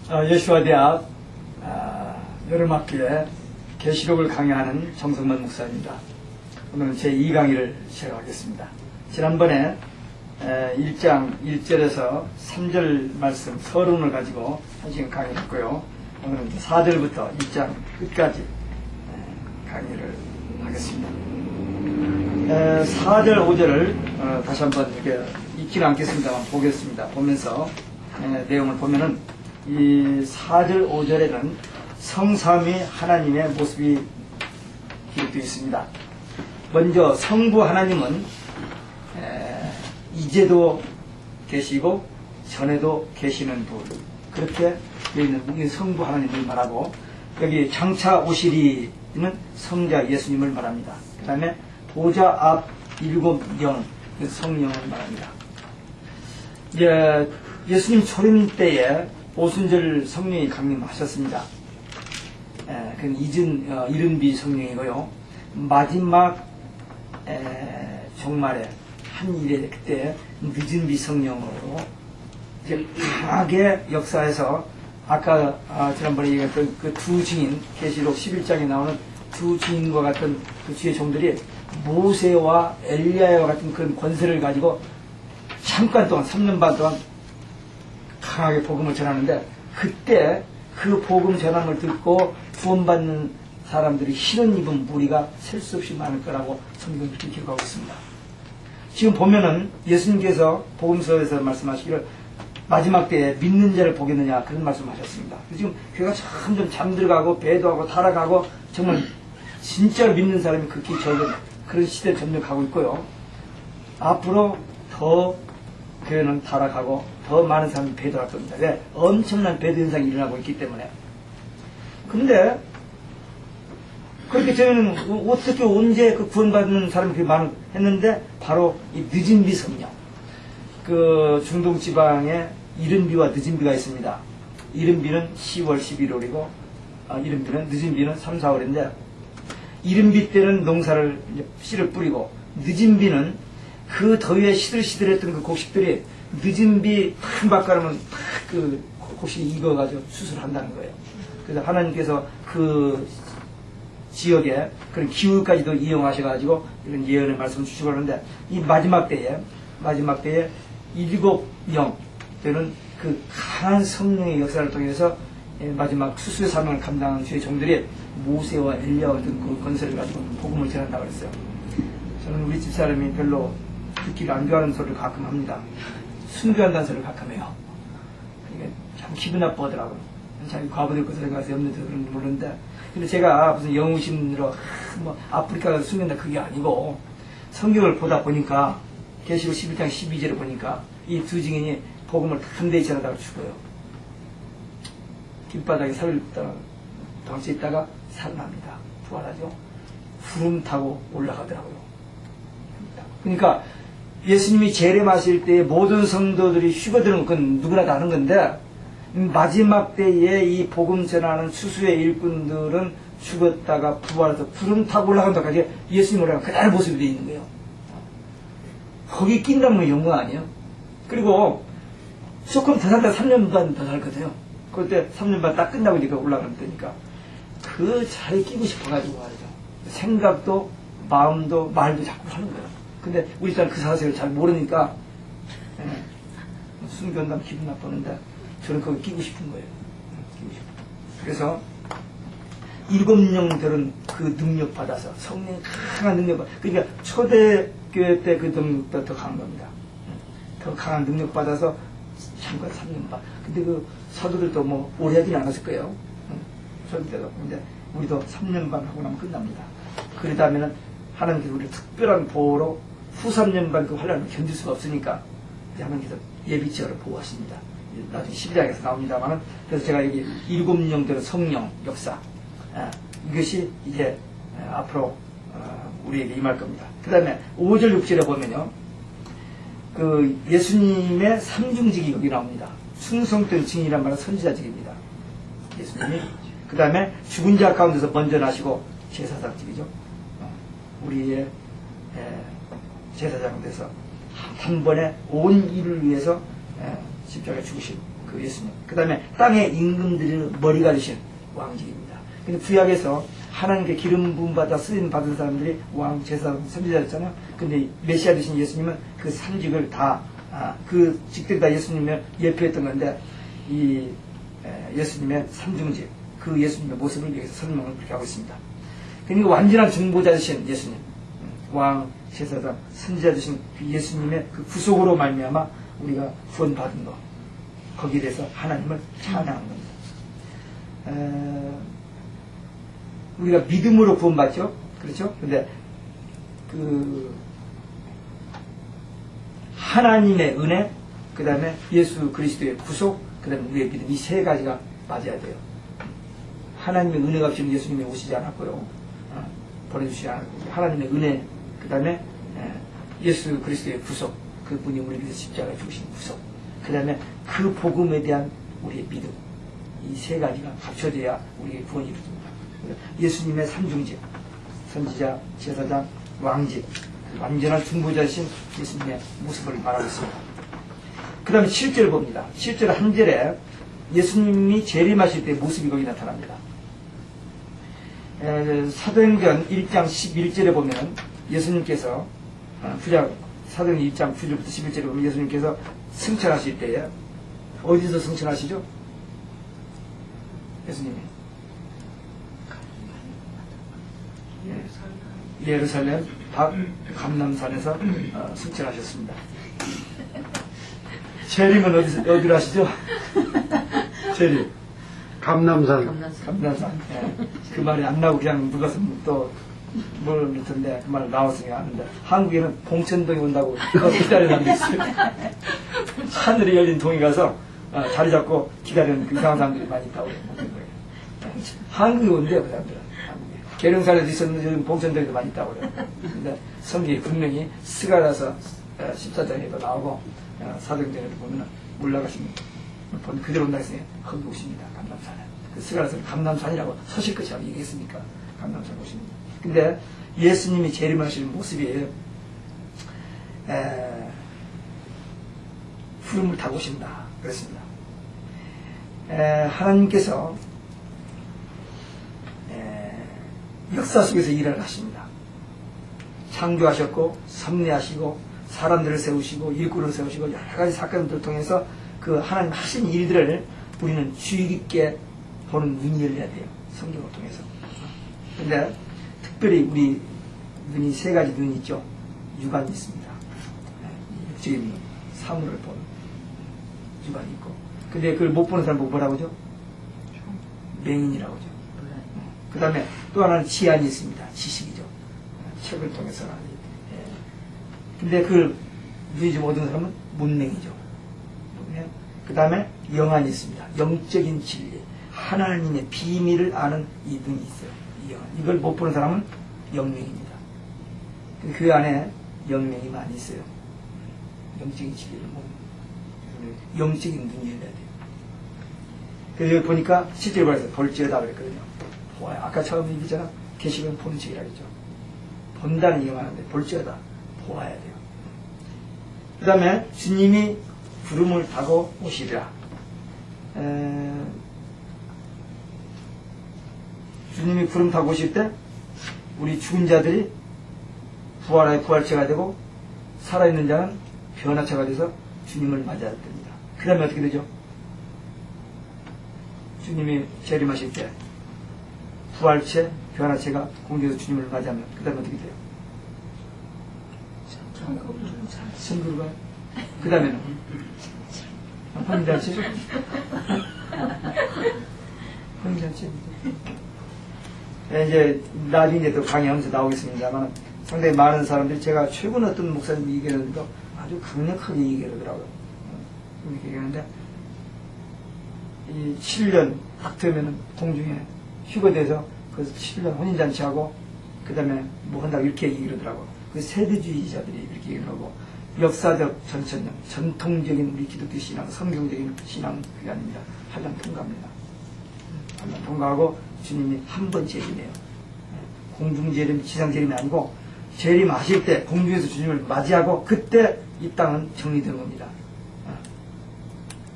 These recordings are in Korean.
여수아대학 여름학기에 계시록을 강의하는 정성만 목사입니다. 오늘은 제2강의를 시작하겠습니다. 지난번에 1장 1절에서 3절 말씀 서론을 가지고 1시간 강의를 했고요. 오늘은 4절부터 1장 끝까지 강의를 하겠습니다. 4절 5절을 다시 한번 이렇게 읽지는 않겠습니다만 보겠습니다. 보면서 내용을 보면은 이 4절 5절에는 성삼위 하나님의 모습이 기록되어 있습니다. 먼저 성부 하나님은 이제도 계시고 전에도 계시는 분, 그렇게 되어 있는 성부 하나님을 말하고, 여기 장차 오시리는 성자 예수님을 말합니다. 그 다음에 보좌 앞 일곱 영, 성령을 말합니다. 예수님 초림 때에 오순절 성령이 강림하셨습니다. 그건 이른비 성령이고요. 마지막 종말에 한 일에 그때 늦은비 성령으로 강하게 역사해서, 아까 지난번에 얘기했던 그 두 증인, 계시록 11장에 나오는 두 증인과 같은 그 주의 종들이 모세와 엘리야와 같은 그런 권세를 가지고 잠깐 동안 3년 반 동안 강하게 복음을 전하는데, 그때 그 복음 전함을 듣고 구원받는 사람들이 흰옷 입은 무리가 셀 수 없이 많을 거라고 성경이 그렇게 기록하고 있습니다. 지금 보면은 예수님께서 복음서에서 말씀하시기를 마지막 때에 믿는 자를 보겠느냐, 그런 말씀하셨습니다. 지금 교회가 점점 잠들어가고 배도하고 타락하고 정말 진짜로 믿는 사람이 극히 적은 그런 시대에 점점 가고 있고요. 앞으로 더 교회는 타락하고 더 많은 사람이 배도할 겁니다. 왜? 엄청난 배도 현상이 일어나고 있기 때문에. 근데 그렇게 저희는 어떻게 언제 그 구원받는 사람이 그렇게 많은 했는데, 바로 이 늦은비 성령, 그 중동 지방에 이른비와 늦은비가 있습니다. 이른비는 10월 11월이고 늦은비는 3, 4월인데, 이른비 때는 농사를 씨를 뿌리고, 늦은비는 그 더위에 시들시들했던 그 곡식들이 늦은비 한 바가르면 그 곡식이 익어가지고 수술한다는 거예요. 그래서 하나님께서 그 지역에 그런 기후까지도 이용하셔가지고 이런 예언의 말씀을 주시고 하는데, 이 마지막 때에 일곱 영 되는 그 강한 성령의 역사를 통해서 마지막 수수의 사명을 감당하는 주의 종들이 모세와 엘리야와 같은 그 권세를 가지고 복음을 전한다고 그랬어요. 저는 우리 집사람이 별로 듣기를 안 좋아하는 소리를 가끔 합니다. 순교한다는 소리를 가끔 해요. 그러니까 참 기분 나쁘더라고요. 자기 과부될 것을 생각해서 염려돼서 그런지 모르는데, 근데 제가 무슨 영웅심으로 아프리카 가서 숨긴다 그게 아니고, 성경을 보다 보니까 계시록 11장 12절을 보니까 이 두 증인이 복음을 담대히 전하다가 죽어요. 길바닥에 살다가 덩치에 있다가 살아납니다. 부활하죠. 구름 타고 올라가더라고요. 그러니까 예수님이 재림하실 때 모든 성도들이 휴거되는 건 누구나 다 아는 건데, 마지막 때에 이 복음 전하는 수수의 일꾼들은 죽었다가 부활해서 구름 타고 올라간다까지 예수님을 그날 모습이 되어 있는 거예요. 거기 낀다면 영광 아니에요? 그리고 조금 더 살다 3년 반 더 살거든요. 그때 3년 반 딱 끝나고 이제 올라가면 되니까 그 자리에 끼고 싶어가지고 말이죠. 생각도 마음도 말도 자꾸 하는 거예요. 근데 우리 딸 그 사실을 잘 모르니까 순교한다면 기분 나쁘는데, 저는 거기 끼고 싶은 거예요. 끼고 싶은. 그래서 일곱 영들은 그 능력 받아서, 성령의 강한 능력, 그러니까 초대교회 때 그 능력보다 더 강한 겁니다. 더 강한 능력 받아서 잠깐 3년 반. 근데 그 사도들도 뭐 오래 하진 않았을 거예요. 초대 때도. 근데 우리도 3년 반 하고 나면 끝납니다. 그 다음에는 하나님께서 우리를 특별한 보호로 후 3년 반 그 환란을 견딜 수가 없으니까 하나님께서 예비지어를 보호하십니다. 나중에 12장에서 나옵니다만은, 그래서 제가 여기 일곱 영들의 성령 역사, 이것이 이제 앞으로 우리에게 임할 겁니다. 그 다음에 5절 6절에 보면요, 그 예수님의 삼중직이 여기 나옵니다. 충성된 증인이란 말은 선지자직입니다. 예수님이. 그 다음에 죽은 자 가운데서 먼저 나시고 제사장직이죠. 우리의 제사장 돼서 한 번에 온 일을 위해서 십자가에 죽으신 그 예수님. 그 다음에 땅의 임금들의 머리가 되신 왕직입니다. 근데 구약에서 하나님께 기름 부음 받아 쓰임 받은 사람들이 왕, 제사, 선지자였잖아요. 근데 메시아 되신 예수님은 그 삼직을 다, 그 직들이 다 예수님을 예표했던 건데, 이 예수님의 삼중직, 그 예수님의 모습을 여기서 설명을 그렇게 하고 있습니다. 그러니까 완전한 중보자 되신 예수님, 왕, 제사장, 선지자 되신 그 예수님의 그 구속으로 말미암아 우리가 구원받은 것, 거기에 대해서 하나님을 찬양하는 겁니다. 우리가 믿음으로 구원받죠? 그렇죠? 근데 그 하나님의 은혜, 그 다음에 예수 그리스도의 구속, 그 다음에 우리의 믿음, 이 세 가지가 맞아야 돼요. 하나님의 은혜가 없이는 예수님이 오시지 않았고요. 보내주시지 않았고, 하나님의 은혜, 그 다음에 예수 그리스도의 구속, 그분이 우리를 위해서 십자가에 죽으신 구속, 그 다음에 그 복음에 대한 우리의 믿음, 이 세 가지가 합쳐져야 우리의 구원이 이루어집니다. 예수님의 삼중직, 선지자, 제사장, 왕직, 완전한 중보자이신 예수님의 모습을 말하고 있습니다. 그 다음에 7절 봅니다. 7절 한 절에 예수님이 재림하실 때 모습이 거기 나타납니다. 사도행전 1장 11절에 보면 예수님께서 사도행전 1장 9절부터 11절에 보면 예수님께서 승천하실 때에 어디서 승천하시죠? 예수님이 예루살렘 감람산에서 승천하셨습니다. 재림은 어디로 하시죠? 재림. 감남산. 예. 그 말이 안 나오고 그냥 누가 또 뭘 그랬던데 그 말 나왔으니까 아는데 한국에는 봉천동에 온다고 기다리는 사람도 있어요. 하늘이 열린 동에 가서 자리 잡고 기다리는 그 이상한 사람들이 많이 있다고 그래요. 한국에 온대요, 그 사람들은. 계룡산에도 있었는데 요즘 봉천동에도 많이 있다고 그래요. 근데 성경에 분명히 스가랴서 14장에도 나오고 사도행전에도 보면 올라가시면 그대로 온다 했으니 거기 오십니다. 감람산에. 그 스가랴서는 감람산이라고 서실 것이 하고 얘기했으니까 감람산 오십니다. 근데 예수님이 재림하시는 모습이 구름을 타고 오신다 그랬습니다. 하나님께서 역사 속에서 일을 하십니다. 창조하셨고 섭리하시고 사람들을 세우시고 일꾼을 세우시고 여러 가지 사건들을 통해서 그 하나님 하신 일들을 우리는 주의 깊게 보는 눈이 열려야 돼요. 성경을 통해서. 근데 특별히 우리 눈이 세 가지 눈이 있죠. 육안이 있습니다. 육적인 눈, 사물을 보는 육안이 있고. 근데 그걸 못 보는 사람은 뭐라고 하죠? 맹인이라고 하죠. 그 다음에 또 하나는 지안이 있습니다. 지식이죠. 책을 통해서는. 근데 그걸 눈이 좀 얻은 사람은 문맹이죠. 그 다음에 영안이 있습니다. 영적인 진리. 하나님의 비밀을 아는 이 눈이 있어요. 이 영안. 이걸 못 보는 사람은 영맹입니다. 그 안에 영맹이 많이 있어요. 영적인 진리를 모르는. 영적인 눈이 열려야 돼요. 그래서 여기 보니까 실제로 말해서 볼지어다 그랬거든요. 보아요. 아까 처음 얘기잖아. 계시록은 보는 책이라 그랬죠. 본다는 얘기만 하는데 볼지어다. 보아야 돼요. 그 다음에 주님이 구름을 타고 오시리라. 주님이 구름 타고 오실 때 우리 죽은 자들이 부활하여 부활체가 되고 살아있는 자는 변화체가 돼서 주님을 맞아야 됩니다. 그 다음에 어떻게 되죠? 주님이 재림하실 때 부활체, 변화체가 공중에서 주님을 맞이하면 그 다음에 어떻게 돼요? 천국으로 가요. 그 다음에는 혼인잔치? 혼인잔치? 이제 나중에 이제 또 강의하면서 나오겠습니다만 상당히 많은 사람들이 제가 최근 어떤 목사님이 얘기하는데도 아주 강력하게 얘기를 하더라고요. 이렇게 얘기하는데 이 7년 딱 되면은 공중에 휴거돼서 그 7년 혼인잔치하고 그 다음에 뭐 한다고 이렇게 얘기를 하더라고요. 그 세대주의자들이 이렇게 얘기를 하고 역사적 전천령, 전통적인 우리 기독교 신앙, 성경적인 신앙 그게 아닙니다. 한량 통과합니다. 한량 통과하고 주님이 한 번 재림해요. 공중 재림, 지상 재림이 아니고 재림하실 때 공중에서 주님을 맞이하고 그때 이 땅은 정리되는 겁니다.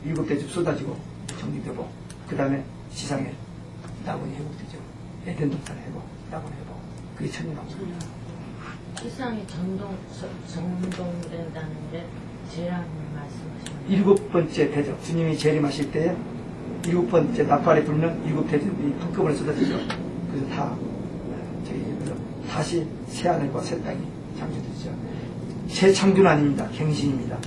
일곱 대접 쏟아지고 정리되고 그 다음에 지상에 낙원이 회복되죠. 에덴 동산 회복, 낙원 회복. 그게 천년왕국입니다. 세상이 정동된다는 게 재앙을 말씀하시는 일곱 번째 대접, 주님이 재림하실 때 일곱 번째 나팔에 불면 일곱 대접이 한꺼번에 쏟아지죠. 그래서 다 그래서 다시 새 하늘과 새 땅이 창조되죠. 재창조는 아닙니다. 갱신입니다.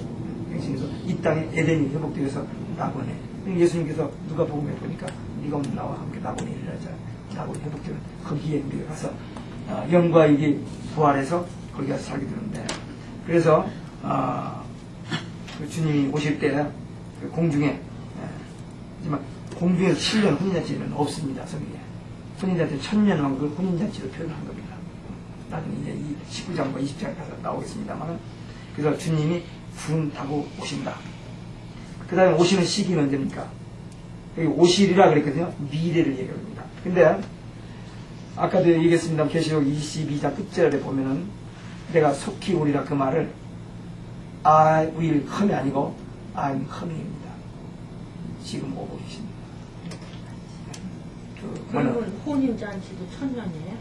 갱신해서 이 땅에 에덴이 회복되어서 낙원에 예수님께서 누가복음에 보니까 네가 오늘 나와 함께 낙원에 이르자. 낙원이 회복되면 거기에 우리가 가서 영과 이게 부활해서 거기 가서 살게 되는데 그래서 그 주님이 오실 때 그 공중에 하지만 공중에서 7년 혼인잔치는 없습니다. 성경에. 혼인잔치는 천년왕국을 혼인잔치로 표현한 겁니다. 나중에 이제 이 19장과 20장에 가서 나오겠습니다만 그래서 주님이 구름 타고 오신다. 그 다음에 오시는 시기는 언제입니까? 여기 오실이라 그랬거든요. 미래를 얘기합니다. 근데 아까도 얘기했습니다. 계시록 22장 끝절에 보면은 내가 속히 오리라 그 말을 I will come이 아니고 I'm coming입니다. 지금 오고 계십니다. 그러면 혼인잔치도 천년이에요?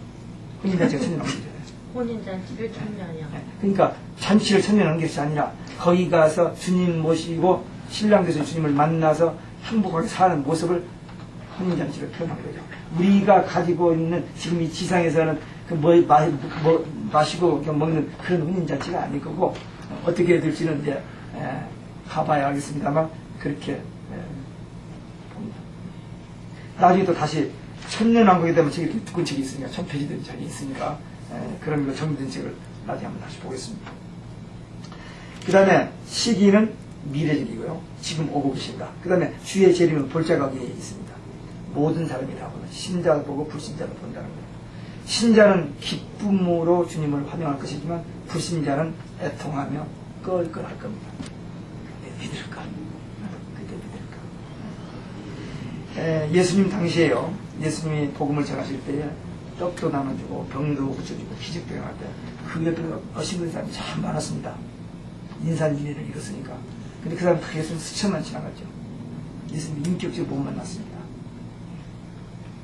혼인잔치가 천년왕국이죠. 혼인잔치를 천년이요. 그러니까 잔치를 천년한 것이 아니라 거기 가서 주님 모시고 신랑께서 주님을 만나서 행복하게 사는 모습을 혼인잔치로 표현한 거죠. 우리가 가지고 있는 지금 이 지상에서는 그 마시고 먹는 그런 혼인잔치가 아닐 거고 어떻게 될지는 이제 가봐야 알겠습니다만 그렇게 봅니다. 나중에 또 다시 천년왕국이 되면 책이 이렇게 두꺼운 책이 있으니까 천페이지된 책이 있으니까 그런 거 정리된 책을 나중에 한번 다시 보겠습니다. 그 다음에 시기는 미래적이고요. 지금 오고 계십니다. 그 다음에 주의 재림은 볼자가 위에 있습니다. 모든 사람이 다 보는 신자도 보고 불신자도 본다는 거예요. 신자는 기쁨으로 주님을 환영할 것이지만 불신자는 애통하며 껄껄할 겁니다. 믿을까? 그때 믿을까? 예수님 당시에요. 예수님이 복음을 전하실 때에 떡도 나눠주고 병도 고쳐주고 기적도 행할 때 그 옆에 어신근 사람이 참 많았습니다. 인산인해를 이뤘으니까. 근데 그 사람 다 예수님 수천만 지나갔죠. 예수님 인격적으로 못 만났습니다.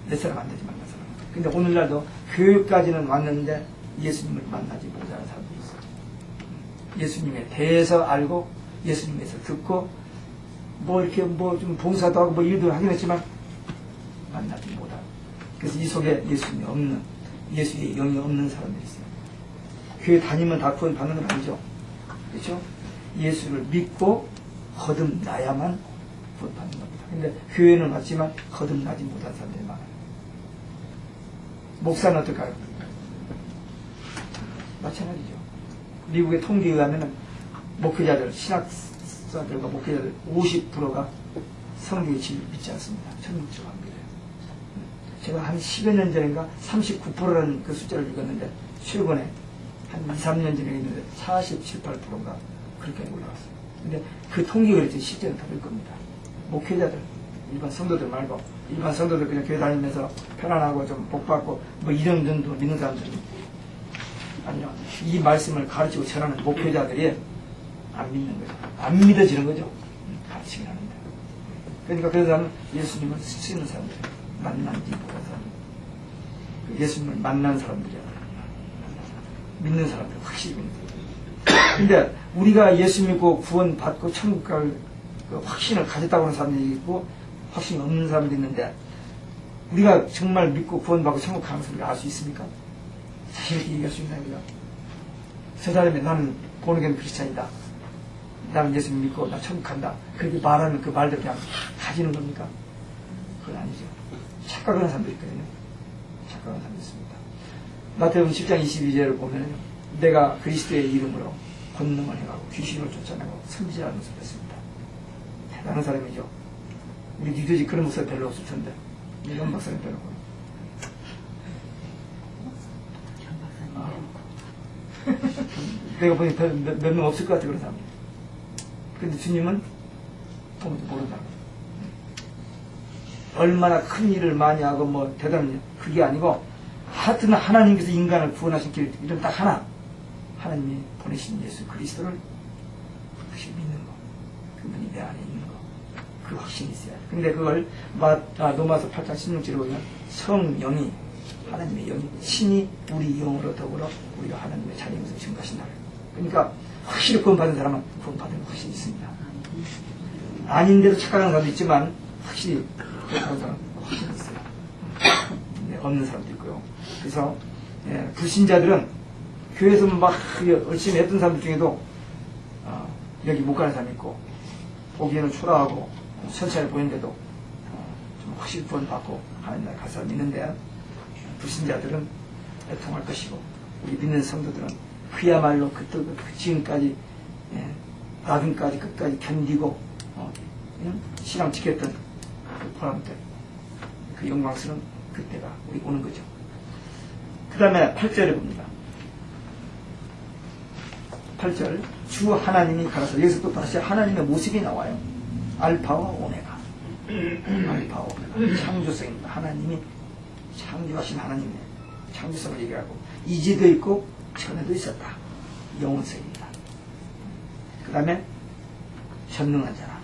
몇 사람 안 되지 만난 사람. 근데 오늘날도 교육까지는 왔는데 예수님을 만나지 못하는 사람들이 있어요. 예수님에 대해서 알고 예수님에서 듣고 뭐 이렇게 뭐 좀 봉사도 하고 뭐 일도 하긴 했지만 만나지 못하고 그래서 이 속에 예수님이 없는 예수의 영이 없는 사람들이 있어요. 교회 다니면 다 구원 받는 건 아니죠. 그렇죠? 예수를 믿고 거듭나야만 구원 받는 겁니다. 근데 교회는 왔지만 거듭나지 못한 사람들이 많아요. 목사는 어떨까요? 마찬가지죠. 미국의 통계에 의하면 목회자들, 신학사들과 목회자들 50%가 성경의 진리를 믿지 않습니다. 천국적 관계래요. 제가 한 10여 년 전인가 39%라는 그 숫자를 읽었는데 최근에 한 2, 3년 전에 있는데 47, 8%가 그렇게 올라왔어요. 근데 그 통계가 그랬지 실제는 다를 겁니다. 목회자들, 일반 성도들 말고 일반 성도들 그냥 교회 다니면서 편안하고 좀 복받고 뭐 이런 정도 믿는 사람들은 아니요. 이 말씀을 가르치고 전하는 목회자들이 안 믿는 거죠. 안 믿어지는 거죠. 가르치긴 하는데. 그러니까 그런 사람은 예수님을 스치는 사람들, 만난지 못한 사람. 예수님을 만난 사람들이야. 믿는 사람들, 확실히 믿는 사람들. 근데 우리가 예수 믿고 구원받고 천국 갈 그 확신을 가졌다고 하는 사람들이 있고 확신이 없는 사람도 있는데 우리가 정말 믿고 구원받고 천국 가는 사람을 알 수 있습니까? 자신 있게 얘기할 수 있나요? 저 사람이 나는 보너겐 크리스찬이다. 나는 예수 믿고 나 천국 간다. 그렇게 말하는 그 말들 그냥 가지는 겁니까? 그건 아니죠. 착각하는 사람도 있거든요. 착각하는 사람도 있습니다. 마태복음 10장 22절을 보면 내가 그리스도의 이름으로 권능을 행하고 귀신을 쫓아내고 선지자라는 것을 했습니다. 대단한 사람이죠. 우리 뉴저지 그런 목사 별로 없을 텐데 이런 목사는 별로 없고. 내가 보니 몇 명 없을 것 같아 그런 사람. 그런데 주님은 보면서 모른다고. 얼마나 큰 일을 많이 하고 뭐 대단한 일 그게 아니고 하여튼 하나님께서 인간을 구원하신 길 이런 딱 하나 하나님이 보내신 예수 그리스도를 그것이 믿는 거 그분이 내 안에 있는 거 그 확신이 있어야 돼. 근데 그걸 로마서 8장 16절에 보면 성령이, 하나님의 영이, 신이 우리 영으로 더불어 우리가 하나님의 자녀임을 증거하신다. 그러니까 확실히 구원받은 사람은 구원받은 확신이 있습니다. 아닌데도 착각하는 사람도 있지만 확실히 구원받은 사람은 확신이 있어요. 네, 없는 사람도 있고요. 그래서 불신자들은 교회에서 막 열심히 했던 사람들 중에도 여기 못 가는 사람이 있고 보기에는 초라하고 천천히 보이는데도 좀 확실히 구원받고 하나님 나라에 갈 사람이 있는데 불신자들은 애통할 것이고 우리 믿는 성도들은 그야말로 그 지금까지 나중까지 끝까지 견디고 신앙 지켰던 그 보람들, 그 영광스러운 그때가 우리 오는 거죠. 그 다음에 8절에 봅니다. 8절 주 하나님이 가라사, 여기서 또 다시 하나님의 모습이 나와요. 알파와 오메가, 알파와 오메가, 창조성입니다. 하나님이 창조하신 하나님의 창조성을 얘기하고 이제도 있고 전에도 있었다. 영원성입니다. 그 다음에 전능한 자라.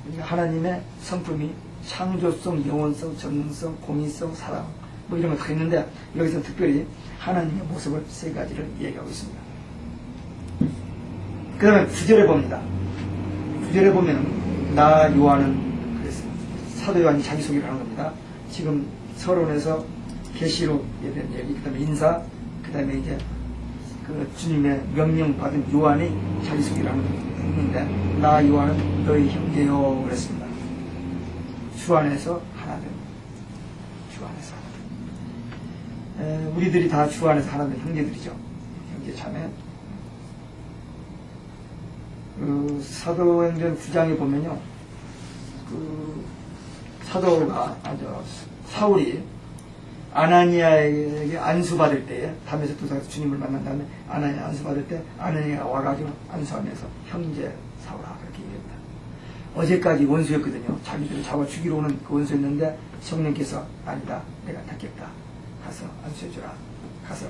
그러니까 하나님의 성품이 창조성, 영원성, 전능성, 공의성, 사랑 뭐 이런 거 다 있는데 여기서 특별히 하나님의 모습을 세 가지를 얘기하고 있습니다. 그 다음에 9절에 봅니다. 9절에 보면 나 요한은 그래서 사도 요한이 자기소개를 하는 겁니다. 지금 서론에서 계시록에 대한 얘기, 그 다음에 인사, 그 다음에 이제 그 주님의 명령 받은 요한이 자기소개를 하는데 나 요한은 너희 형제요 그랬습니다. 주 안에서 하나 된, 주 안에서 하나 된. 우리들이 다 주 안에서 하나 된 형제들이죠. 형제 자매. 그 사도행전 9장에 보면요, 그 사도가 사울이 아나니아에게 안수받을 때에 담에서 도사에서 주님을 만난 다음에 아나니아 안수받을 때 아나니아가 와가지고 안수하면서 형제 사울아 그렇게 얘기합니다. 어제까지 원수였거든요. 자기들을 잡아 죽이러 오는 그 원수였는데 성령께서 아니다, 내가 닦겠다, 가서 안수해주라, 가서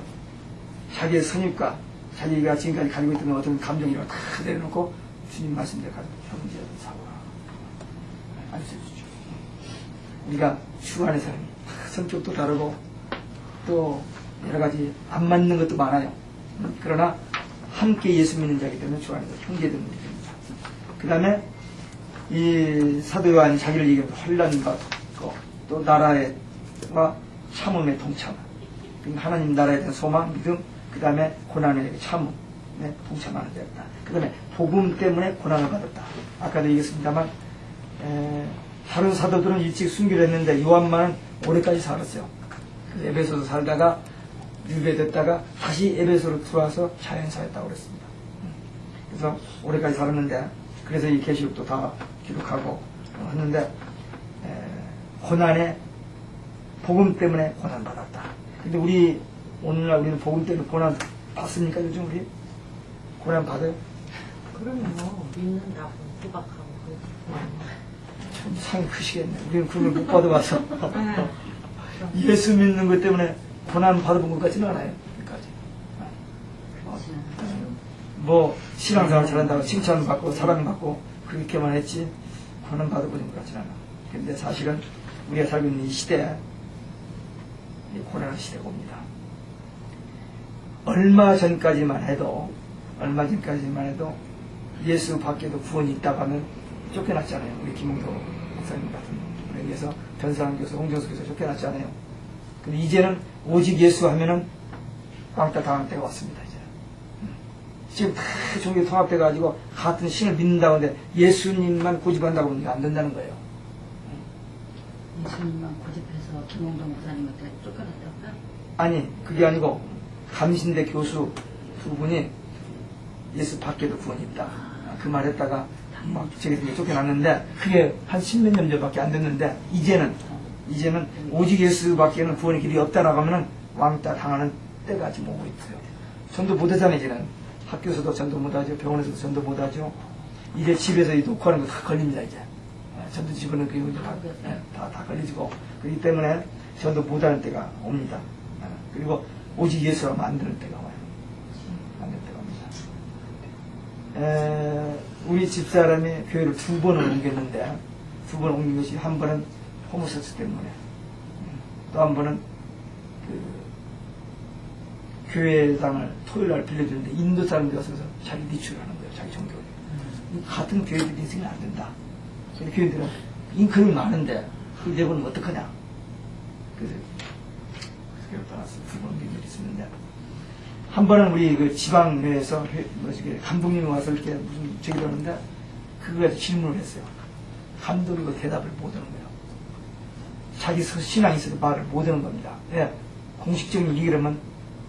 자기의 선입과 자기가 지금까지 가지고 있던 어떤 감정이랑 다 내려놓고 주님 말씀대로 가서 형제 사울아 안수해주죠. 우리가 주 안의 사람이 성격도 다르고 또 여러가지 안 맞는 것도 많아요. 그러나 함께 예수 믿는 자이기 때문에 주 안에서 형제되는 일입니다. 그 다음에 이 사도 요한이 자기를 얘기하면서 환난과 또 나라와 참음의 동참, 하나님 나라에 대한 소망, 믿음, 그 다음에 고난의 참음에 동참하는 자였다. 그 다음에 복음 때문에 고난을 받았다. 아까도 얘기했습니다만 다른 사도들은 일찍 순교를 했는데 요한만은 오래까지 살았어요. 그래서 에베소서 살다가 유배됐다가 다시 에베소로 들어와서 자연사였다고 그랬습니다. 그래서 오래까지 살았는데 그래서 이 계시록도 다 기록하고 했는데 고난에 복음 때문에 고난 받았다. 근데 우리 오늘날 우리는 복음 때문에 고난 받습니까? 요즘 우리 고난 받아요? 그럼요. 믿는다고 구박하고 참 상이 크시겠네. 우리는 그걸 못 받아봐서 예수 믿는 것 때문에 고난 받아본 것 같지는 않아요. 여기까지. 뭐 신앙생활 잘한다고 칭찬받고 사랑받고 그렇게만 했지 고난 받아보는 것 같지는 않아. 근데 사실은 우리가 살고 있는 이 시대에 고난의 시대가 옵니다. 얼마 전까지만 해도 예수 밖에도 구원이 있다고 하면 쫓겨났잖아요. 우리 김홍도 목사님 같은 분에 의해서 변상환 교수, 홍정수 교수 쫓겨났잖아요. 근데 이제는 오직 예수 하면은 왕따 당할 때가 왔습니다. 이제 지금 다 종교 통합돼가지고 같은 신을 믿는다고 하는데 예수님만 고집한다고 하면 안 된다는 거예요. 예수님만 고집해서 김홍도 목사님한테 쫓겨났다고요? 아니 그게 아니고 감신대 교수 두 분이 예수 밖에도 구원이 있다 그 말했다가 막 저기 쫓겨났는데 그게 한 10몇 년 전밖에 안 됐는데 이제는 오직 예수 밖에는 구원의 길이 없다라고 하면은 왕따 당하는 때가 지금 오고 있어요. 전도 못하잖아요. 이제는 학교에서도 전도 못하죠. 병원에서도 전도 못하죠. 이제 집에서 녹화하는 거 다 걸립니다. 이제 전도 집어넣은 그 다 걸리지고 그렇기 때문에 전도 못하는 때가 옵니다. 그리고 오직 예수라면 안 되는 때가 와요. 안 되는 때가 옵니다. 우리 집사람이 교회를 2번을 옮겼는데 두 번 옮긴 것이, 한 번은 호모섹스 때문에, 또 한 번은 교회당을 토요일 날 빌려주는데 인도 사람들이 와서 자기 리출하는 거예요. 자기 종교를. 같은 교회들이 있으면 안 된다. 근데 교회들은 인건이 많은데 그 내고는 어떡하냐. 그래서 떠났어요. 두 번 옮긴 일이 있었는데, 한 번은 우리 그 지방회에서 감독님이 와서 이렇게 무슨 저기를 하는데 그거에서 질문을 했어요. 감독이 그 대답을 못하는 거예요. 자기 신앙이 있어도 말을 못하는 겁니다. 왜? 공식적인 얘기를 하면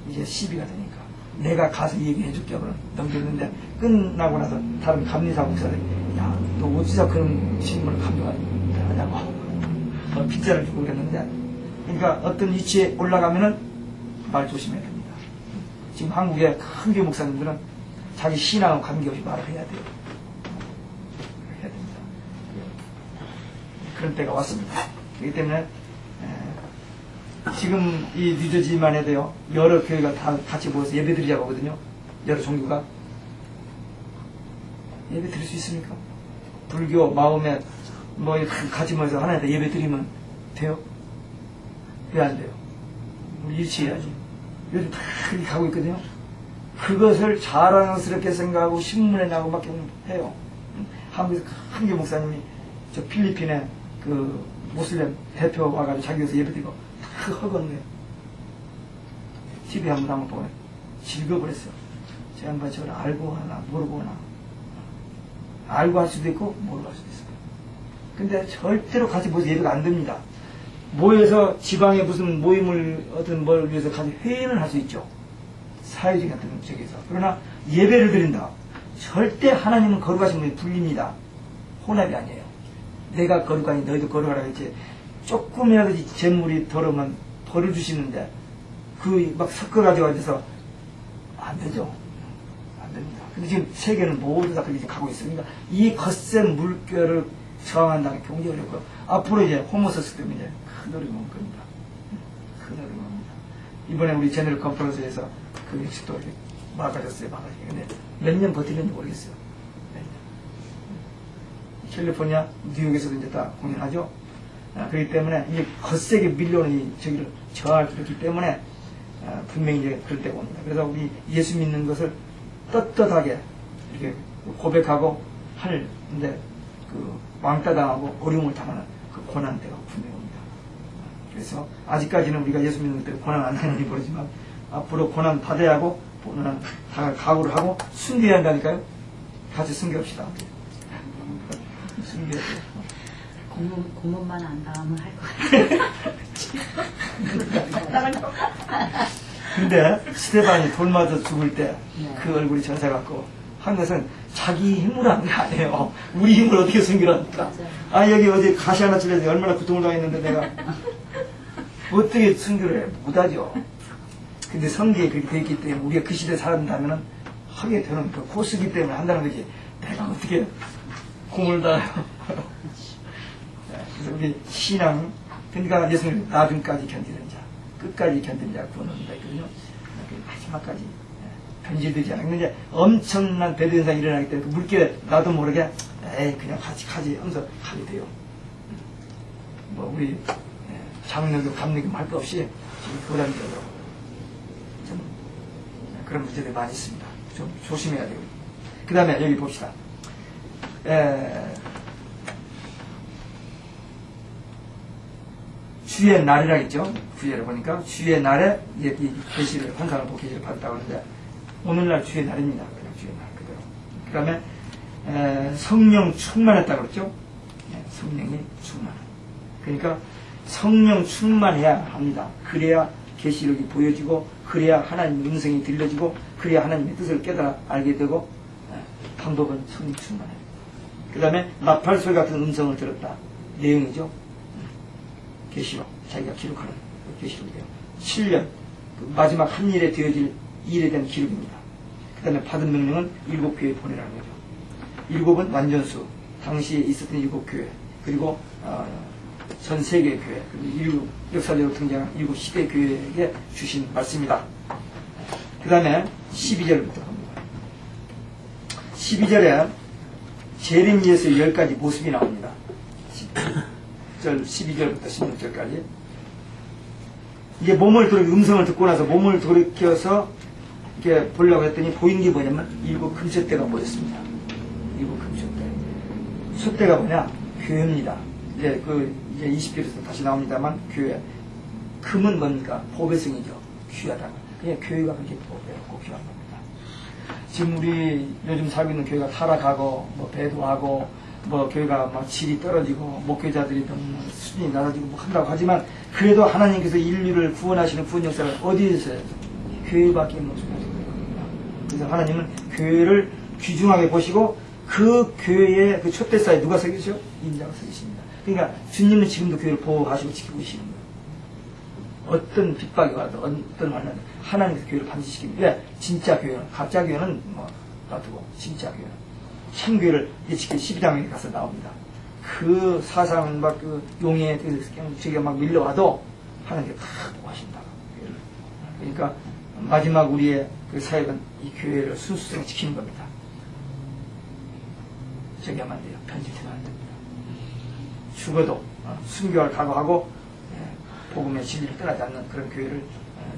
이제 시비가 되니까 내가 가서 얘기해 줄게 하고 넘겼는데, 끝나고 나서 다른 감리사 목사들이 야, 너 어디서 그런 질문을 하냐고 빗자를 주고 그랬는데, 그러니까 어떤 위치에 올라가면은 말 조심해야 됩니다. 지금 한국의 큰 교회 목사님들은 자기 신앙하고 관계없이 말을 해야 돼요. 해야 됩니다. 그런 때가 왔습니다. 그렇기 때문에 지금 이 뉴저지만 해도요, 여러 교회가 다 같이 모여서 예배 드리자고 하거든요. 여러 종교가. 예배 드릴 수 있습니까? 불교, 마음에 뭐 같이 모여서 하나님께 예배 드리면 돼요? 왜 안 돼요? 우리 일치해야지. 요즘 다 그렇게 가고 있거든요. 그것을 자랑스럽게 생각하고 신문에 나고 막 해요. 한국에서 큰 교 목사님이 저 필리핀에 그 모슬렘 대표 와가지고 자기 여기서 예배드리고 다 허건데 TV에 한번 보면 즐거워버렸어요. 저 양반 저걸 알고 하나 모르고 하나, 알고 할 수도 있고 모르고 할 수도 있어요. 근데 절대로 같이 모여서 예배가 안 됩니다. 모여서 지방에 무슨 모임을 어떤 뭘 위해서 같이 회의는 할 수 있죠. 사회적인 같은 쪽에서. 그러나 예배를 드린다. 절대 하나님은 거룩하신 분이 불립니다. 혼합이 아니에요. 내가 거룩하니 너희도 거룩하라 했지. 조금이라도 재물이 더러우면 벌을 주시는데 그 막 섞어가지고 앉아서 안 되죠. 안 됩니다. 근데 지금 세계는 모두 다 그렇게 가고 있습니다. 이 거센 물결을 저항한다는 게 굉장히 어렵고요. 앞으로 이제 호모섹스 때문에 이제 큰 어려움이 올 겁니다. 큰 어려움이 옵니다. 이번에 우리 제너럴 컨퍼런스에서 그 역시 또 막아졌어요. 근데 몇 년 버티는지 모르겠어요. 몇 년. 캘리포니아, 뉴욕에서도 이제 다 공연하죠. 그렇기 때문에 이제 거세게 밀려오는 이 저기를 저할 그렇기 때문에 분명히 이제 그럴 때가 옵니다. 그래서 우리 예수 믿는 것을 떳떳하게 이렇게 고백하고 하는데 그 왕따 당하고 어려움을 당하는 그 고난 때가 분명히 옵니다. 그래서 아직까지는 우리가 예수 믿는 것 때문에 고난 안 당하는지 모르지만 앞으로 고난 받아야 하고 고난 다 각오를 하고 숨겨야 한다니까요. 같이 숨겨합시다. 숨겨야 돼요. 고문만 안 당하면 할 것 같아요. 근데 스테반이 돌 맞아 죽을 때 그 얼굴이 전사 같고 한 것은 자기 힘으로 한 게 아니에요. 우리 힘을 어떻게 숨기랍니까? 아, 여기 어디 가시 하나 찔려서 얼마나 고통을 당했는데 내가 어떻게 숨기를 해? 못하죠. 근데 성경에 그렇게 되어 있기 때문에 우리가 그 시대에 살았다면 하게 되는 그 코스기 때문에 한다는 거지. 내가 어떻게 공을 달아요. 그래서 우리 신앙, 그러니까 예수님 나중까지 견디는 자, 끝까지 견디는 자가 구원한다 했거든요. 마지막까지 변질되지 않아. 근데 이제 엄청난 배도 현상이 일어나기 때문에 그 물결에 나도 모르게 에이 그냥 같이 가지 하면서 가게 돼요. 뭐 우리 장로교 감리교 할 거 없이 지금 교단적으로 좀 그런 문제들이 많이 있습니다. 좀 조심해야 되고. 그 다음에 여기 봅시다. 주의 날이라 했죠. 구절을 보니까 주의 날에 이 계시를 환상을 보고 계시를 받았다고 하는데 오늘날 주의 날입니다. 그냥 주의 날 그대로. 그 다음에 성령 충만했다고 그랬죠. 성령이 충만. 그러니까 성령 충만해야 합니다. 그래야 계시록이 보여지고 그래야 하나님의 음성이 들려지고 그래야 하나님의 뜻을 깨달아 알게 되고 방법은 성령 충만해요. 그 다음에 나팔소리 같은 음성을 들었다. 내용이죠. 계시록, 자기가 기록하는 계시록이에요. 7년, 그 마지막 한 일에 되어질 일에 대한 기록입니다. 그 다음에 받은 명령은 7교회에 보내라는 거죠. 7은 완전수, 당시에 있었던 7교회, 그리고 전 세계 교회, 그리고 역사적으로 등장한 7 시대 교회에게 주신 말씀입니다. 그 다음에 12절부터 갑니다. 12절에 제레미야서의 10가지 모습이 나옵니다. 12절부터 16절까지. 이제 몸을 음성을 듣고 나서 몸을 돌이켜서 이렇게 보려고 했더니 보인 게 뭐냐면 7 금숫대가 보였습니다. 7 금숫대. 숫대가 뭐냐? 교회입니다. 이제 이제 20절에서 다시 나옵니다만 교회. 금은 뭡니까? 보배성이죠. 귀하다. 그냥 교회가 그렇게 보배롭고 귀한 겁니다. 지금 우리 요즘 살고 있는 교회가 타락하고 뭐 배도하고 뭐 교회가 막 질이 떨어지고 목회자들이 너무 수준이 낮아지고 뭐 한다고 하지만 그래도 하나님께서 인류를 구원하시는 구원 역사를 어디에서 해요? 교회밖에 못 하시는 겁니다. 그래서 하나님은 교회를 귀중하게 보시고 그 교회의 그 촛대사에 누가 서 계시죠? 인자가 서 계십니다. 그러니까 주님은 지금도 교회를 보호하시고 지키고 계시는 거예요. 어떤 핍박이 와도 어떤 환난 하나님께서 교회를 반드시 지킵니다. 왜? 진짜 교회는 가짜 교회는 뭐 놔두고 진짜 교회는 참 교회를 이제 지킬 12장에 가서 나옵니다. 그 사상 막 그 용의 저기가 막 밀려와도 하나님께서 다 보호하신다. 교회를. 그러니까 마지막 우리의 그 사역은 이 교회를 순수성을 지키는 겁니다. 저기 하면 안 돼요. 편집하면 안 됩니다. 죽어도 순교할 각오하고 복음의 진리를 떠나지 않는 그런 교회를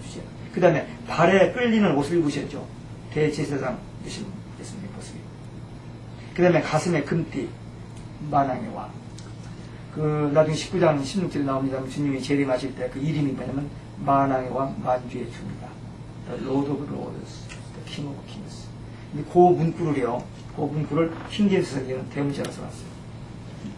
주세요. 그 다음에 발에 끌리는 옷을 입으셨죠. 대제사장 되신 예수님의 모습이. 그 다음에 가슴에 금띠, 만왕의 왕. 그 나중에 19장 16절에 나옵니다. 주님이 재림하실 때 그 이름이 뭐냐면 만왕의 왕, 만주의 주입니다. The Lord of Lords, the King of Kings. 근데 그 문구를요, 그 문구를 킹제임스 성경은 대문자로 써놨어요.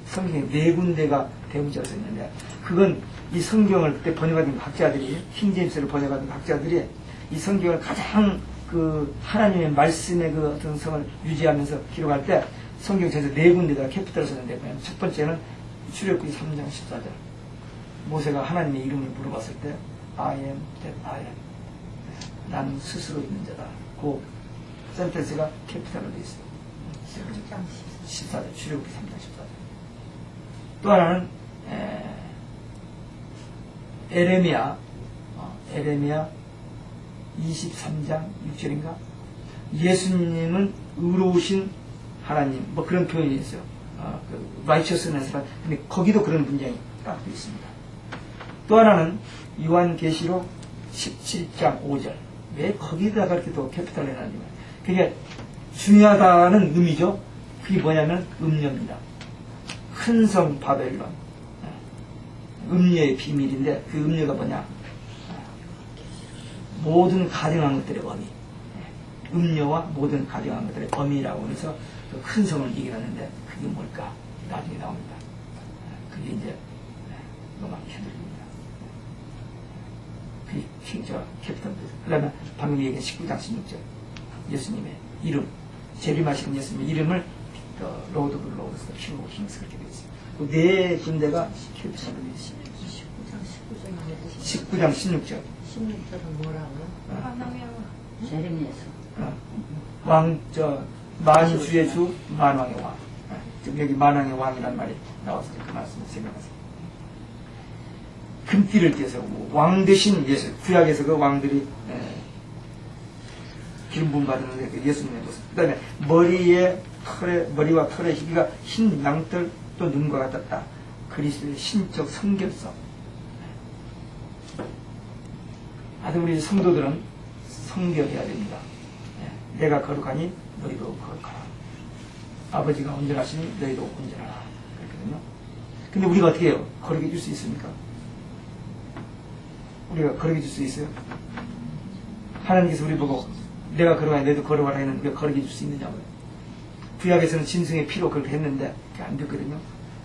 성경에 4군데가 대문자로 써있는데, 그건 이 성경을 그때 번역하던 학자들이, 킹제임스를 번역하던 학자들이 이 성경을 가장 그 하나님의 말씀의 그 어떤 성을 유지하면서 기록할 때 성경 전체 4군데다가 캐피탈을 썼는데, 첫 번째는 출애굽기 3장 14절. 모세가 하나님의 이름을 물어봤을 때, I am that I am. 나는 스스로 있는 자다. 그 센텐스가 캐피탈로 되어 있어요. 14절, 출애굽기 3장 14절. 또 하나는 에레미야 23장 6절인가? 예수님은 의로우신 하나님, 뭐 그런 표현이 있어요. righteousness라. 근데 거기도 그런 문장이 딱 되어 있습니다. 또 하나는 요한계시록 17장 5절. 왜 거기다가 이렇게 또 캐피탈을 해놨냐면, 그게 중요하다는 의미죠. 그게 뭐냐면 음료입니다. 큰 성 바벨론. 음료의 비밀인데, 그 음료가 뭐냐? 모든 가증한 것들의 범위. 음료와 모든 가증한 것들의 범위라고 해서 그 큰 성을 얘기하는데, 그게 뭘까? 나중에 나옵니다. 그게 이제 로마 캐들입니다. 그게 킹저 캐피탈입니다. 그 다음에 방금 얘기한 19장 16절. 예수님의 이름, 재림하시는 예수님의 이름을 로드 오브 로드스, 킹 오브 킹스 그렇게 되어 있어요. 그 4군데가 캐피탈로 되어 있습니다. 19장 16절. 16절은 뭐라고요? 재림에서 만주의 주, 만왕의 왕. 지금 여기 만왕의 왕이라는 말이 나와서 그 말씀을 생각하세요. 금띠를 띄어서 왕 대신 예수, 구약에서 그 왕들이 기름 부음 받았는데 그 예수님의 모습. 그 다음에 머리와 털의 희비가 흰 양털 또 눈과 같았다. 그리스도의 신적 성결성. 아주 우리 성도들은 성결해야 됩니다. 내가 거룩하니 너희도 거룩하라. 아버지가 온전하시니 너희도 온전하라. 그렇거든요. 근데 우리가 어떻게 해요? 거룩해 줄 수 있습니까? 우리가 거룩해 줄 수 있어요? 하나님께서 우리 보고 내가 거룩하니 너희도 거룩하라 했는데 우리가 거룩해 줄 수 있느냐고요. 구약에서는 짐승의 피로 그렇게 했는데 그게 안 됐거든요.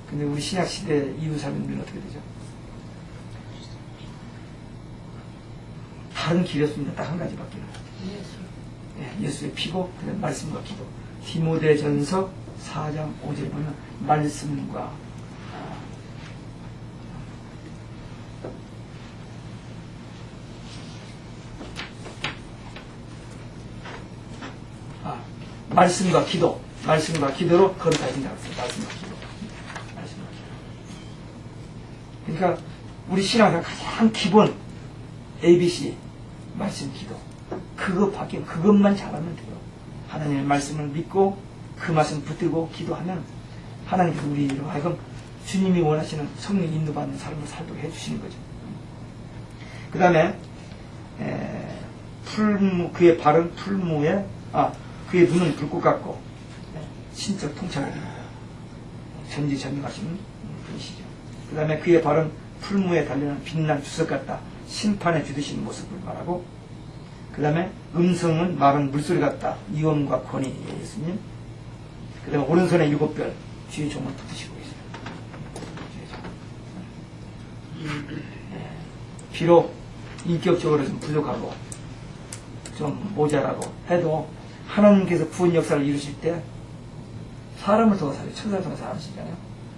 근데 우리 신약시대 이후 사람들은 어떻게 되죠? 다른 길이 없습니다. 딱 한 가지밖에. 예수의 피고 그다음 말씀과 기도. 디모데전서 4장 5절에 보면 말씀과 말씀과 기도, 말씀과 기도로 거룩해진다고 했어요. 말씀과 기도. 말씀과 기도. 그러니까 우리 신앙의 가장 기본 ABC 말씀 기도. 그것만 잘하면 돼요. 하나님의 말씀을 믿고 그 말씀 붙들고 기도하면 하나님께서 우리로 하여금 주님이 원하시는 성령 인도받는 삶을 살도록 해주시는 거죠. 그 다음에 그의 발은 풀무에 그의 눈은 불꽃 같고 신적 통찰을 입니다. 전지전능하신 분이시죠. 그 다음에 그의 발은 풀무에 달리는 빛난 주석 같다. 심판에 주드시는 모습을 말하고, 그 다음에 음성은 마른 물소리 같다. 위엄과 권위. 예수님. 그 다음에 오른손에 7별 주의 종을 붙드시고 계세요. 비록 인격적으로 좀 부족하고 좀 모자라고 해도 하나님께서 구원 역사를 이루실 때 사람을 통해서 살아요. 천사를 통해서 하시잖아요.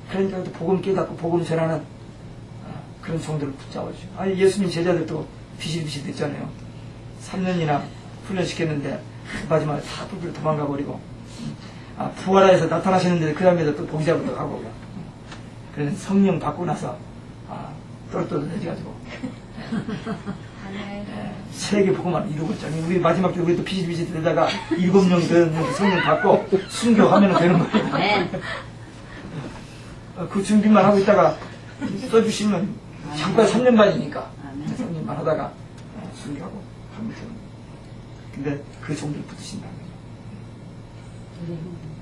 그러니까 복음 깨닫고 복음 전하는 그런 종들을 붙잡아주죠. 아니 예수님 제자들도 비실비실 됐잖아요. 3년이나 훈련시켰는데 마지막에 다 뿔뿔 도망가 버리고 부활하여서 나타나시는데 그 다음에도 또 보기 잡으러 가고 그래서 성령 받고 나서 떨어져가지고 세계 복음을 이루고 있잖아요. 우리 마지막 때 우리 또 비실비실 되다가 7명이 되는 성령 받고 순교하면 되는 거예요. 그 준비만 하고 있다가 써주시면 잠깐 3년 반이니까 3년만 하다가 순교하고 하면 되는 거예요. 근데 그 종들을 붙으신다는 거죠.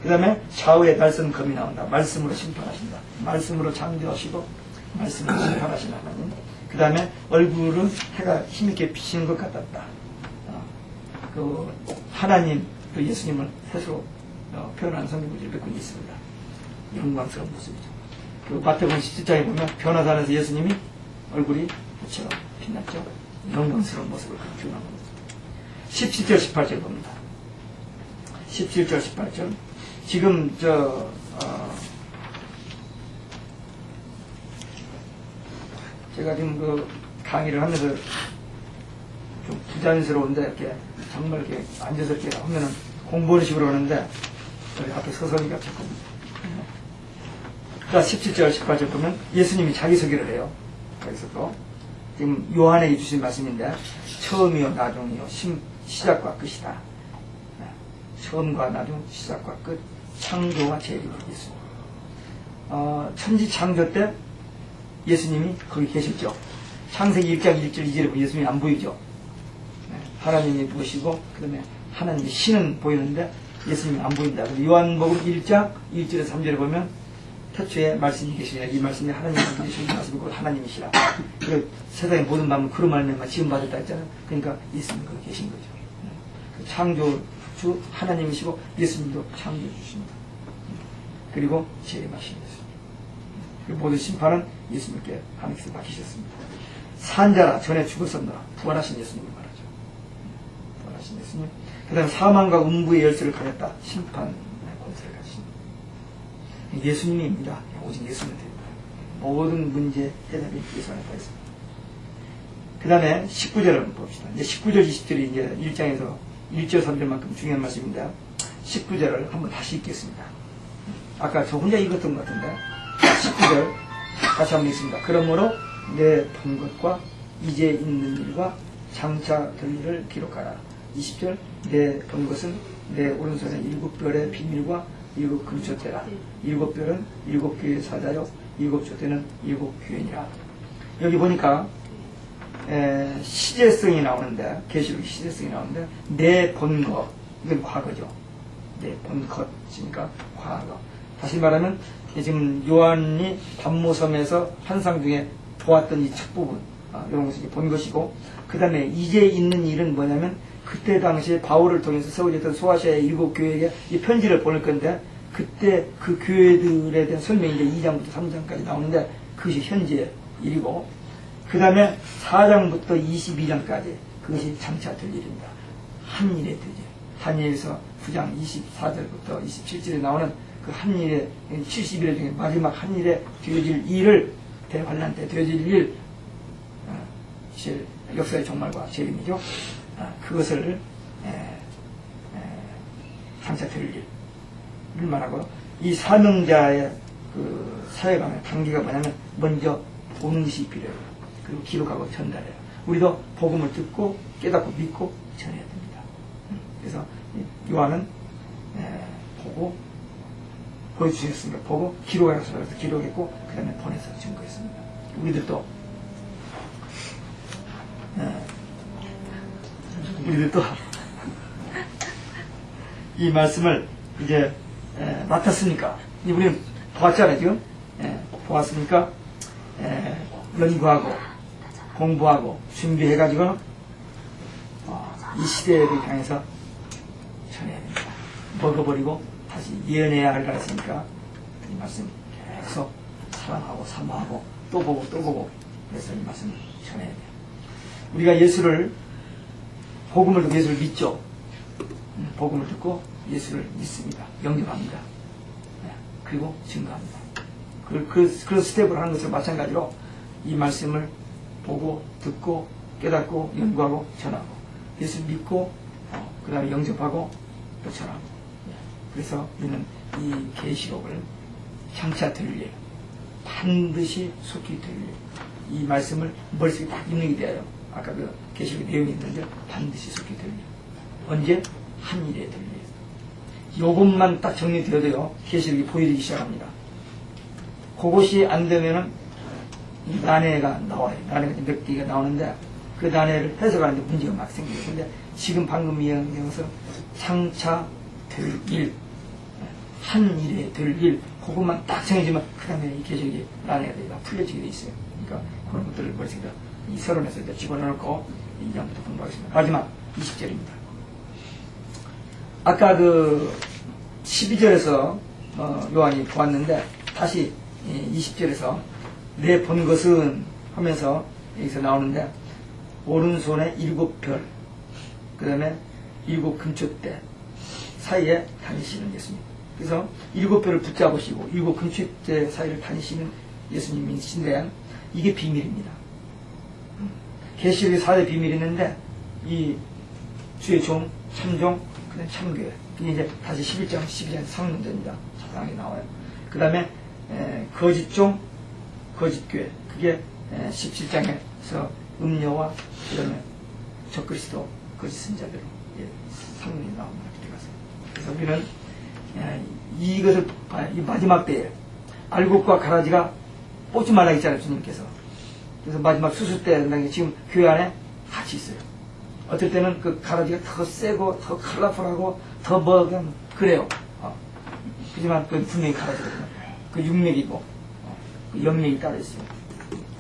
그 다음에 좌우에 날선 검이 나온다. 말씀으로 심판하신다. 말씀으로 창조하시고 말씀으로 심판하시는 하나님. 그 다음에 얼굴은 해가 힘있게 비치는 것 같았다. 그 하나님, 그 예수님을 스스로 표현하는 성경구절이 몇 군 있습니다. 영광스러운 모습이죠. 그 마태복음 17장에 보면 변화산에서 예수님이 얼굴이 빛처럼 빛났죠. 영광스러운 모습을 표현한 겁니다. 17절 18절 봅니다. 17절 18절 지금 제가 지금 그 강의를 하면서 좀 부자연스러운데 이렇게 정말 이렇게 앉아서 이렇게 하면은 공부하는 식으로 하는데 여기 앞에 서서니까 조금. 자 17절 18절 보면 예수님이 자기소개를 해요. 자기소개로 지금 요한에게 주신 말씀인데 처음이요 나중이요 시작과 끝이다. 처음과 나중 시작과 끝 창조와 재림이 있습니다. 천지 창조 때 예수님이 거기 계셨죠. 창세기 1장 1절 2절에 보면 예수님이 안 보이죠. 하나님이 보시고 그 다음에 하나님의 신은 보이는데 예수님이 안 보인다. 요한복음 1장 1절에서 3절에 보면 태초에 말씀이 계시냐. 이 말씀이 하나님이 계시는 말씀이고 하나님이시라. 그 세상의 모든 마음은 그런 말만 지음받았다 했잖아요. 그러니까 예수님이 거기 계신 거죠. 창조주 하나님이시고 예수님도 창조해 주십니다. 그리고 재림하신 예수님. 모든 심판은 예수님께 하나님께서 맡기셨습니다. 산자라 전에 죽었었노라. 부활하신 예수님을 말하죠. 부활하신 예수님. 그 다음에 사망과 음부의 열쇠를 가졌다. 심판의 권세를 가지신 예수님입니다. 오직 예수님 됩니다. 모든 문제 해답이 예수 안에 다 있습니다. 그 다음에 19절을 봅시다. 이제 19절 20절이 이제 1장에서 1절 3절만큼 중요한 말씀인데 19절을 한번 다시 읽겠습니다. 아까 저 혼자 읽었던 것 같은데 19절 다시 한번 읽습니다. 그러므로 내 본 것과 이제 있는 일과 장차 될 일을 기록하라. 20절 내 본 것은 내 오른손에 7별의 비밀과 7금초대라. 7별은 7교회의 사자요 7초대는 7교회니라. 여기 보니까 시제성이 나오는데 계시록 시제성이 나오는데 내 본 것 이건 과거죠. 내 본 것이니까 과거. 다시 말하면 지금 요한이 밤모섬에서 환상 중에 보았던 이 첫 부분 이런 것을 본 것이고 그 다음에 이제 있는 일은 뭐냐면 그때 당시에 바울을 통해서 세워졌던 소아시아의 7교회에게 이 편지를 보낼 건데 그때 그 교회들에 대한 설명이 이제 2장부터 3장까지 나오는데 그것이 현재 일이고 그 다음에 4장부터 22장까지 그것이 장차 될 일입니다. 한 일에 되죠. 다니엘서 9장 24절부터 27절에 나오는 그 한 일에 70일 중에 마지막 한 일에 되어질 일을 대환란 때 되어질 일 역사의 종말과 재림이죠. 그것을 장차 될 일을 말하고 이 사명자의 그 사회감의 단계가 뭐냐면 먼저 보는 것이 필요해요. 그리고 기록하고 전달해요. 우리도 복음을 듣고 깨닫고 믿고 전해야 됩니다. 그래서 요한은 보고 보여주셨습니다. 보고 기록해서 기록했고 그 그 다음에 보내서 증거했습니다. 우리들도 이 말씀을 이제 맡았으니까 우리는 보았잖아요. 지금 보았으니까 연구하고 공부하고 준비해가지고 이 시대를 향해서 전해야 됩니다. 먹어버리고 다시 예언해야 할 거였으니까 이 말씀 계속 사랑하고 사모하고 또 보고 그래서 이 말씀을 전해야 돼요. 우리가 예수를 복음을 듣고 예수를 믿죠. 복음을 듣고 예수를 믿습니다. 영접합니다. 그리고 증거합니다. 그런 스텝을 하는 것을 마찬가지로 이 말씀을 보고 듣고 깨닫고 연구하고 전하고 예수를 믿고 그 다음에 영접하고 또 전하고 그래서 우리는 이 계시록을 장차 들릴 반드시 속히 들릴 이 말씀을 머릿속에 딱 입력이 돼요. 아까 그 계시록 내용이 있는데 반드시 속히 들릴 언제? 한 일에 들릴 요것만 딱 정리되어도요 계시록이 보이기 시작합니다. 그것이 안 되면은 난해가 나와요. 난해가 몇 개가 나오는데 그 난해를 해석하는데 문제가 막 생겨요. 근데 지금 방금 이야기한 것은 장차 될 일, 한 일에 될 일, 그것만 딱 정해지면 그 다음에 이 계시록이 난해가 되고 풀려지게 돼 있어요. 그러니까 그런 것들을 머릿속에 이 서론에서 이제 집어넣고 이 장부터 공부하겠습니다. 마지막 20절입니다. 아까 그 12절에서 요한이 보았는데 다시 20절에서 내 본 것은 하면서 여기서 나오는데 오른손에 7별 그 다음에 7 금초대 사이에 다니시는 예수님. 그래서 7별을 붙잡으시고 7 금초대 사이를 다니시는 예수님이신데 이게 비밀입니다. 계시록에 4대 비밀이 있는데 이 주의 종, 참종, 그 다음에 참교회. 그게 이제 다시 11장, 12장 상문제입니다. 자세하게 나와요. 그 다음에 거짓종, 거짓교회. 그게 17장에서 음료와 그 다음에 적그리스도, 거짓 선자대로 상문이 나옵니다. 그래서 우리는 이것을 봐요. 이 마지막 때에 알곡과 가라지가 뽑지 말라 했잖아요. 주님께서. 그래서 마지막 수술 때 지금 교회 안에 같이 있어요. 어떨 때는 그 가라지가 더 세고 더 컬러풀하고 더 뭐 그래요. 하지만 그 분명히 가라지거든요. 그 육맥이고 그 영맥이 따로 있어요.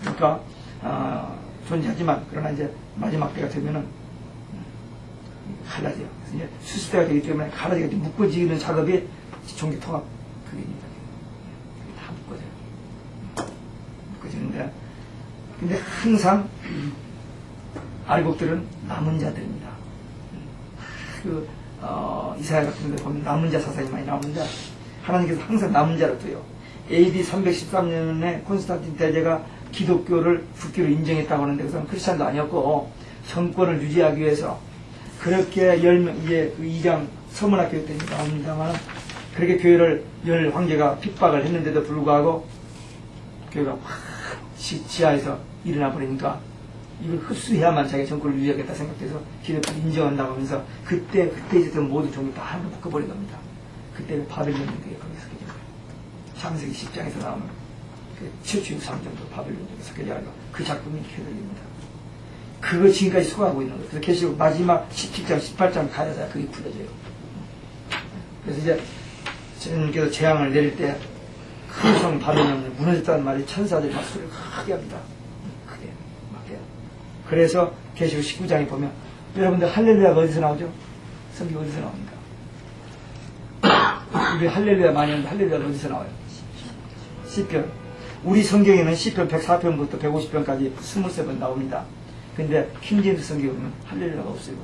그러니까 존재하지만 그러나 이제 마지막 때가 되면은 갈라져요. 그래서 이제 수술 때가 되기 때문에 가라지가 좀 묶어지는 작업이 종기 통합 그게입니다. 그게 다 묶어져요. 묶어지는데 근데 항상 알곡들은 남은 자들입니다. 이사야 같은 데 보면 남은 자 사상이 많이 나오는데 하나님께서 항상 남은 자를 둬요. AD 313년에 콘스탄틴 대제가 기독교를 국교로 인정했다고 하는데 그 사람은 크리스찬도 아니었고 정권을 유지하기 위해서 그렇게 10명, 이제 그 2장 서문학교 때 나옵니다만 그렇게 교회를 열 황제가 핍박을 했는데도 불구하고 교회가 확 지하에서 일어나 버리니까 이걸 흡수해야만 자기 정권을 유지하겠다 생각해서 기독교를 인정한다고 하면서 그때 있었던 모든 종교 다 하나로 묶어버린 겁니다. 그때 바벨론 족이 거기서 섞여진 거예요. 창세기 10장에서 나오는 그 최초의 상정도 바벨론 족이 섞여져가지고 그 작품이 해설입니다. 그거 지금까지 소화하고 있는 거예요. 그래서 계시록 마지막 17장, 18장 가야자 그게 풀려져요. 그래서 이제 주님께서 재앙을 내릴 때 큰 성 바벨론이 무너졌다는 말이 천사들이 막 소리를 크게 합니다. 크게 막 해요. 그래서 계시록 19장에 보면 여러분들 할렐루야가 어디서 나오죠? 성경 어디서 나옵니까? 우리 할렐루야 많이 하는데 할렐루야가 어디서 나와요? 시편. 우리 성경에는 시편 104편부터 150편까지 23번 나옵니다. 근데 킹제임스 성경에 보면 할렐루야가 없어요.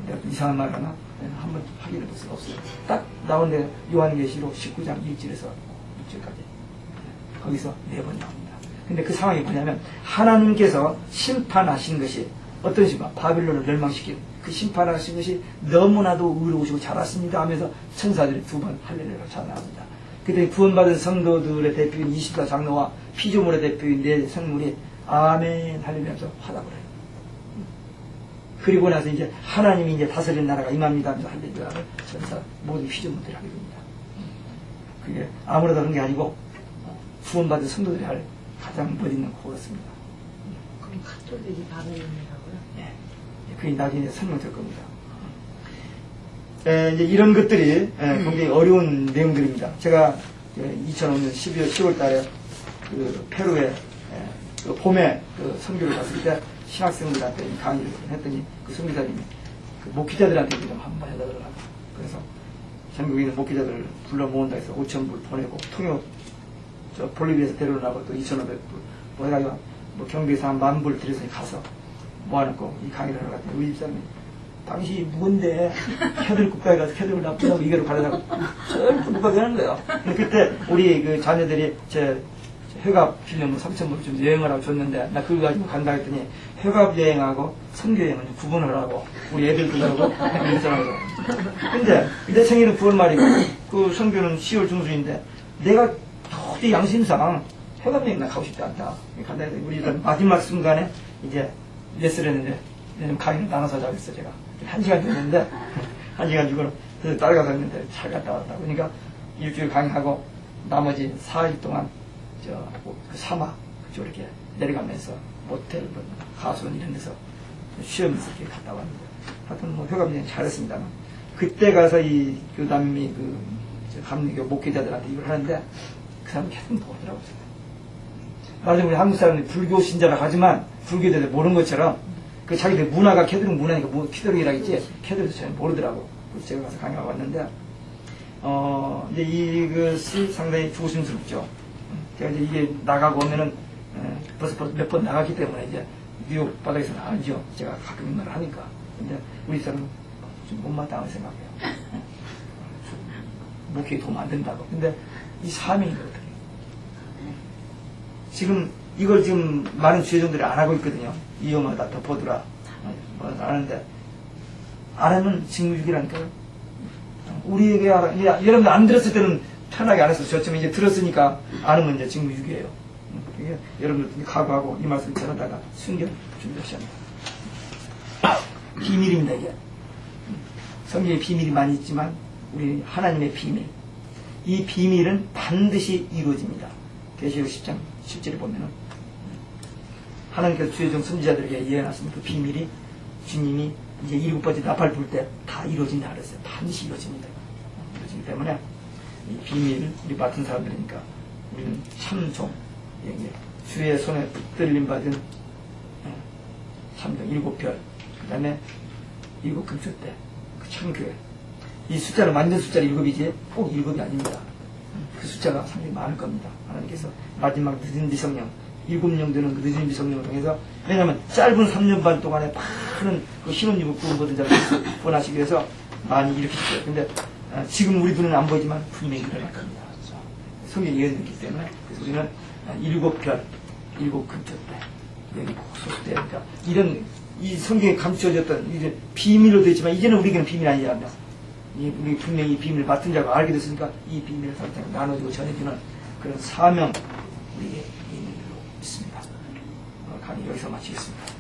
내가 이상한 말 하나? 한번 확인해 볼 수가 없어요. 딱 나오는데 요한계시록 19장 1절에서 6절까지 거기서 4번 나옵니다. 근데 그 상황이 뭐냐면 하나님께서 심판하신 것이 어떤 식으로 바빌론을 멸망시킨 그 심판하신 것이 너무나도 의로우시고 잘하십니다 하면서 천사들이 2번 할렐루야가 찬양합니다. 그때 구원받은 성도들의 대표인 24장로와 피조물의 대표인 4성물이 아멘 할렐루야 하면서 화답을 해요. 그리고 나서 이제 하나님이 이제 다스리는 나라가 임합니다 하면서 할렐루야를 전사 모든 피조물들이 하게 됩니다. 그게 아무래도 그런 게 아니고 구원받은 성도들이 할 가장 멋있는 코러스입니다. 그럼 카톨릭이 바벨론이라고요? 예. 그게 나중에 설명될 겁니다. 이제 이런 것들이 굉장히 어려운 내용들입니다. 제가 2005년 10월 달에 그 페루에 그 봄에 그 선교를 갔을 때 신학생들한테 강의를 했더니 그 선교사님이 그 목회자들한테 좀 한번 해달라고. 그래서 전국에 있는 목회자들을 불러 모은다 해서 5,000불 보내고 통역 저 볼리비아에서 데려오라고 또 2,500불 뭐 해가지고 뭐 경비에서 한 10,000불 들여서 가서 모아놓고 이 강의를 하러 갔더니 우리 집사람이 당신이 누군데 캐들 국가에 가서 캐들을 납부하고 이거를 가려다가 절대 못 가게 하는 거예요. 그때 우리 그 자녀들이 제 회갑 필요면 3,000불 좀 여행을 하고 줬는데 나 그거 가지고 간다 했더니 회갑 여행하고 선교 여행은 구분을 하고 우리 애들도 하고 그랬잖아요. 근데 내 생일은 9월 말이고 그 선교는 10월 중순인데 내가 도저히 양심상 회갑 여행 나 가고 싶지 않다. 간다 했더니 우리 마지막 순간에 이제 레스를 했는데 내년 강의를 나눠서 하자고 했어 제가. 1시간 됐는데 1시간 주고 그래서 따라가서 했는데 잘 갔다 왔다. 그러니까 일주일 강의하고 나머지 4일 동안 그 사막 그쪽 이렇게 내려가면서 모텔, 가수원 이런 데서 쉬면서 이렇게 갔다 왔는데 하여튼 뭐 회감여행 잘했습니다만 그때 가서 이 교담이 그 감리교 목회자들한테 이걸 하는데 그 사람이 계속 보더라고요. 나중에 우리 한국 사람들이 불교 신자라 하지만 불교들이 모르는 것처럼 그 자기들 문화가 캐드릭 문화니까 뭐 캐드릭이라고 했지 캐드릭도 전혀 모르더라고. 그래서 제가 가서 강의하고 왔는데 이제 이것이 상당히 조심스럽죠. 제가 이제 이게 나가고 오면은 벌써 몇 번 나갔기 때문에 이제 뉴욕 바닥에서 나가죠. 제가 가끔 이 말을 하니까. 근데 우리 사람은 좀 못마땅하게 생각해요. 목회에 도움 안 된다고. 근데 이 사명이거든요. 지금 이걸 지금 많은 주회종들이 안 하고 있거든요. 위험하다, 덮어두라. 뭐 안 하는데 안 하면 직무유기라니까요. 우리에게 여러분들 안 들었을 때는 편하게 안 했어. 저쯤에 이제 들었으니까 안 하면 이제 직무유기예요. 여러분들 각오하고 이 말씀 전하다가 순결 준비하셔야 합니다. 비밀입니다, 이게. 성경에 비밀이 많이 있지만 우리 하나님의 비밀. 이 비밀은 반드시 이루어집니다. 계시록 10장 10절에 보면은 하나님께서 주의종 선지자들에게 예언하신 그 비밀이 주님이 이제 7번째 나팔 불 때 다 이루어진다 그랬어요. 반드시 이루어집니다. 이루어지기 때문에 이 비밀을 우리 맡은 사람들이니까 우리는 참종, 주의 손에 붙들림 받은 참종 7별, 그 다음에 7금초 때, 그 참교회. 이 숫자는 완전 숫자 7이지 꼭 7이 아닙니다. 그 숫자가 상당히 많을 겁니다. 하나님께서 마지막 늦은 비성령, 7명 되는 그 늦은 비성령을 통해서 왜냐하면 짧은 3년 반 동안에 많은 그 신혼유부 구원받은 자를 구원하시기 위해서 많이 일으키셨어요. 근데 지금 우리 눈에는 안 보이지만 분명히 일어날 겁니다. 성경이 예언했기 때문에 그래서 우리는 7별, 7금초 때, 여기 복소 때, 그러니까 이런 이 성경에 감추어졌던 이제 비밀로 되어 있지만 이제는 우리에게는 비밀이 아니랍니다. 우리 분명히 이 비밀을 맡은 자가 알게 됐으니까 이 비밀을 상당히 나눠주고 전해주는 그런 사명 우리에게 있는 줄로 믿습니다. 강의 여기서 마치겠습니다.